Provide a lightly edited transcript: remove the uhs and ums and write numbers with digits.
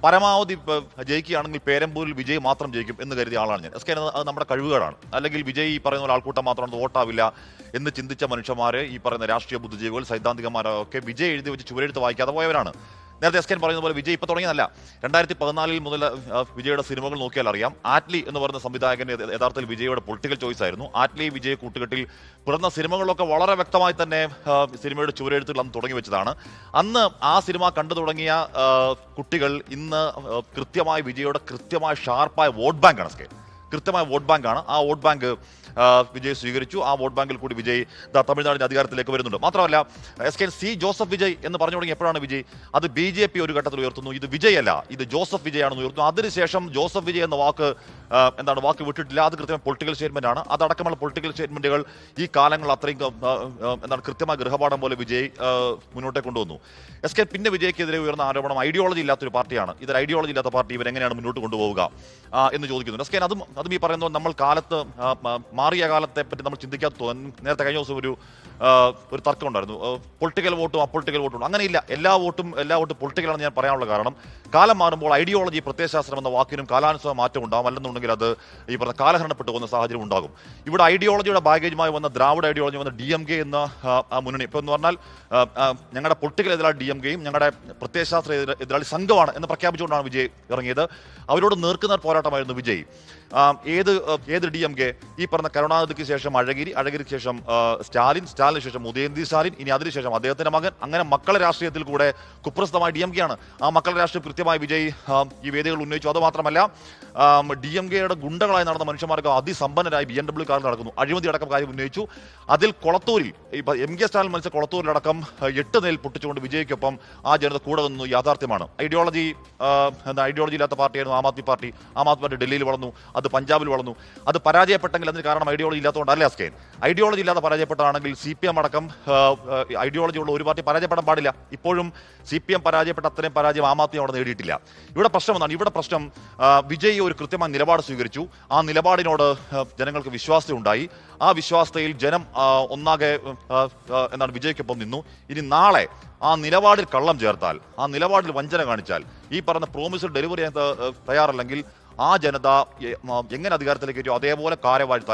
പരമാവധി ജയിക്കുകയാണെങ്കിൽ പേരമ്പൂരിൽ വിജയ് മാത്രം ജയിക്കും എന്ന് കരുതിയ ആളാണ് ഞാൻ. എസ് കെ അത് നമ്മുടെ കഴിവുകളാണ്. അല്ലെങ്കിൽ വിജയ് ഈ പറയുന്ന പോലെ ആൾക്കൂട്ടം മാത്രം വോട്ടാവില്ല എന്ന് ചിന്തിച്ച മനുഷ്യന്മാര്, ഈ പറയുന്ന രാഷ്ട്രീയ ബുദ്ധിജീവികൾ, സൈദ്ധാന്തികന്മാരൊക്കെ വിജയ് എഴുതി വെച്ച് ചുവരെഴുത്ത് വായിക്കാതെ പോയവരാണ്. നേരത്തെ എസ് കെ പറയുന്ന പോലെ വിജയ് ഇപ്പൊ തുടങ്ങിയതല്ല. 2014 മുതൽ വിജയുടെ സിനിമകൾ നോക്കിയാൽ അറിയാം. ആറ്റ്ലി എന്ന് പറയുന്ന സംവിധായകൻ യഥാർത്ഥത്തിൽ വിജയുടെ പൊളിറ്റിക്കൽ ചോയ്സ് ആയിരുന്നു. ആറ്റ്ലി വിജയ് കൂട്ടുകെട്ടിൽ പിറന്ന സിനിമകളിലൊക്കെ വളരെ വ്യക്തമായി തന്നെ സിനിമയുടെ ചുവരെഴുത്തുകൾ അന്ന് തുടങ്ങി വെച്ചതാണ്. അന്ന് ആ സിനിമ കണ്ടു തുടങ്ങിയ കുട്ടികൾ ഇന്ന് കൃത്യമായി വിജയുടെ കൃത്യമായ ഷാർപ്പായ വോട്ട് ബാങ്കാണ്. എസ് കെ കൃത്യമായ വോട്ട് ബാങ്കാണ്. ആ വോട്ട് ബാങ്ക് വിജയ് സ്വീകരിച്ചു. ആ വോട്ട് ബാങ്കിൽ കൂടി വിജയ് തമിഴ്നാടിന്റെ അധികാരത്തിലേക്ക് വരുന്നുണ്ട്. മാത്രമല്ല S K C Joseph Vijay എന്ന് പറഞ്ഞു തുടങ്ങി എപ്പോഴാണ് വിജയ് അത് BJP ഒരു ഘട്ടത്തിൽ ഉയർത്തുന്നു. ഇത് വിജയ് അല്ല, ഇത് ജോസഫ് വിജയ് ആണെന്ന് ഉയർത്തുന്നു. അതിനുശേഷം ജോസഫ് വിജയ് എന്ന വാക്ക് വിട്ടിട്ടില്ല. അത് കൃത്യമായ പൊളിറ്റിക്കൽ സ്റ്റേറ്റ്മെന്റ് ആണ്. അതടക്കമുള്ള പൊളിറ്റിക്കൽ സ്റ്റേറ്റ്മെന്റുകൾ ഈ കാലങ്ങൾ അത്രയും കൃത്യമായ ഗൃഹപാഠം പോലെ വിജയ് മുന്നോട്ടേ കൊണ്ടുവന്നു. എസ് കെ പിന്നെ വിജയ്ക്കെതിരെ ഉയർന്ന ആരോപണം ഐഡിയോളജി ഇല്ലാത്തൊരു പാർട്ടിയാണ്. ഇതൊരു ഐഡിയോളജി ഇല്ലാത്ത പാർട്ടി ഇവരെങ്ങനെയാണ് മുന്നോട്ട് കൊണ്ടുപോവുക എന്ന് ചോദിക്കുന്നു. എസ് കെ അതും ഈ പറയുന്നത് നമ്മൾ മാറിയ കാലത്തെ പറ്റി നമ്മൾ ചിന്തിക്കാത്ത. നേരത്തെ കഴിഞ്ഞ ദിവസം ഒരു തർക്കം ഉണ്ടായിരുന്നു. പൊളിറ്റിക്കൽ വോട്ടും അപ്പൊളിറ്റിക്കൽ വോട്ടും അങ്ങനെയില്ല. എല്ലാ വോട്ടും പൊളിറ്റിക്കലാണെന്ന് ഞാൻ പറയാനുള്ള കാരണം കാലം മാറുമ്പോൾ ഐഡിയോളജി, പ്രത്യയശാസ്ത്രം എന്ന വാക്കിനും കാലാനുസൃത മാറ്റം ഉണ്ടാകും. അല്ലെന്നുണ്ടെങ്കിൽ അത് ഈ പറഞ്ഞ കാലഹരണപ്പെട്ടു പോകുന്ന സാഹചര്യം ഉണ്ടാകും. ഇവിടെ ഐഡിയോളജിയുടെ ബാഗേജുമായി വന്ന ദ്രാവിഡ ഐഡിയോളജി വന്ന DMK എന്ന മുന്നണി ഇപ്പൊ എന്ന് പറഞ്ഞാൽ ഞങ്ങളുടെ പൊളിറ്റിക്കൽ എതിരാളി DMKയും ഞങ്ങളുടെ പ്രത്യയശാസ്ത്ര എതിരാളി സംഘമാണ് എന്ന് പ്രഖ്യാപിച്ചുകൊണ്ടാണ് വിജയ് ഇറങ്ങിയത്. അവരോട് നേർക്കുനേർ പോരാട്ടമായിരുന്നു വിജയ്. ഏത് DMK? ഈ പറഞ്ഞ കരുണാനിധിക്ക് ശേഷം അഴഗിരിക്ക് ശേഷം സ്റ്റാലിന് ശേഷം ഉദയനിധി സ്റ്റാലിൻ, ഇനി അതിനുശേഷം അദ്ദേഹത്തിന്റെ മകൻ, അങ്ങനെ മക്കളെ രാഷ്ട്രീയത്തിൽ കൂടെ കുപ്രസിദ്ധമായ DMK ആണ്. ആ മക്കളുടെ രാഷ്ട്രീയം കൃത്യമായി വിജയ് ഈ വേദികൾ ഉന്നയിച്ചു. അത് മാത്രമല്ല DMKയുടെ ഗുണ്ടകളായി നടന്ന മനുഷ്യന്മാർക്ക് അതിസമ്പന്നരായി BMW കാറിൽ നടക്കുന്നു. അഴിമതി അടക്കം കാര്യം ഉന്നയിച്ചു. അതിൽ കൊളത്തൂരിൽ MK സ്റ്റാലിൻ മത്സര കൊളത്തൂരിലടക്കം 8 നിലയിൽ പൊട്ടിച്ചുകൊണ്ട് വിജയ്ക്കൊപ്പം ആ ജനത കൂടെ വന്നു. യാഥാർത്ഥ്യമാണ്. ഐഡിയോളജി ഇല്ലാത്ത പാർട്ടിയായിരുന്നു ആം ആദ്മി പാർട്ടി. ആം ആദ്മി പാർട്ടി ഡൽഹിയിൽ വളർന്നു, അത് പഞ്ചാബിൽ വളർന്നു. അത് പരാജയപ്പെട്ടെങ്കിൽ അതിന് കാരണം ഐഡിയോളജി ഇല്ലാത്തതുകൊണ്ടല്ല. എസ് കെ ഐഡിയോളജി ഇല്ലാതെ പരാജയപ്പെട്ടതാണെങ്കിൽ CPM അടക്കം ഐഡിയോളജി ഉള്ള ഒരു പാർട്ടി പരാജയപ്പെടാൻ പാടില്ല. ഇപ്പോഴും CPM പരാജയപ്പെട്ട അത്രയും പരാജയം ആം ആദ്മി അവിടെ നേടിയിട്ടില്ല. ഇവിടെ പ്രശ്നം എന്താണ്? ഇവിടെ പ്രശ്നം വിജയ് ഒരു കൃത്യമായ നിലപാട് സ്വീകരിച്ചു. ആ നിലപാടിനോട് ജനങ്ങൾക്ക് വിശ്വാസ്യത ഉണ്ടായി. ആ വിശ്വാസതയിൽ ജനം ഒന്നാകെ വിജയ്ക്കൊപ്പം നിന്നു. ഇനി നാളെ ആ നിലപാടിൽ കള്ളം ചേർത്താൽ, ആ നിലപാടിൽ വഞ്ചന കാണിച്ചാൽ, ഈ പറഞ്ഞ പ്രോമിസ് ഡെലിവറി തയ്യാറല്ലെങ്കിൽ ആ ജനത എങ്ങനെ അധികാരത്തിലേക്ക് അതേപോലെ കാരവാഴി